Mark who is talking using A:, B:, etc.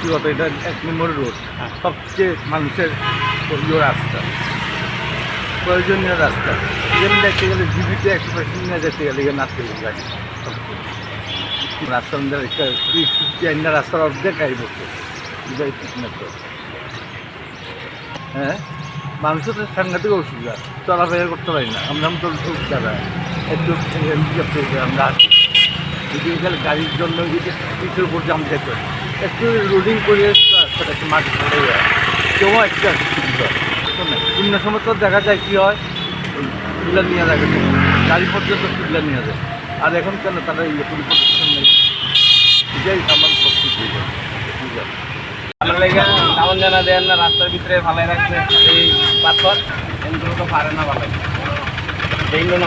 A: ব্যক্তিগত, এটা 1 নম্বর রোড, সবচেয়ে মানুষের রাস্তা, প্রয়োজনীয় রাস্তা। এখানে দেখতে গেলে জীবিত 100% নিয়ে যেতে গেলে এখানে নারকেল গাছ রাস্তার মধ্যে একটা রাস্তার অর্ধেক আই বসে ঠিক না তো। হ্যাঁ, মানুষের তো সাংঘাতিক অসুবিধা, চলাফেরা করতে পারি না। আমরা তো যারা একটু আমরা যদি এখানে গাড়ির জন্য পিঠের উপর জাম যেতে একটু রোডিং করে রাস্তাটা একটু মাটি পড়ে যায়, কেউ একটা সুবিধা শূন্য সময় তো দেখা যায় কী হয়, তুলে নিয়ে যায়, গাড়ি পর্যন্ত তুলে নিয়ে যায়। আর এখন কেন তারা পরিবর্তন নেই, এটাই আমার সবকিছু
B: আমার লেগে সামান জানা দেন না, রাস্তার ভিতরে ভালাই রাখছে এই পাথর, এগুলো তো পারে না ভালাই এই জন্য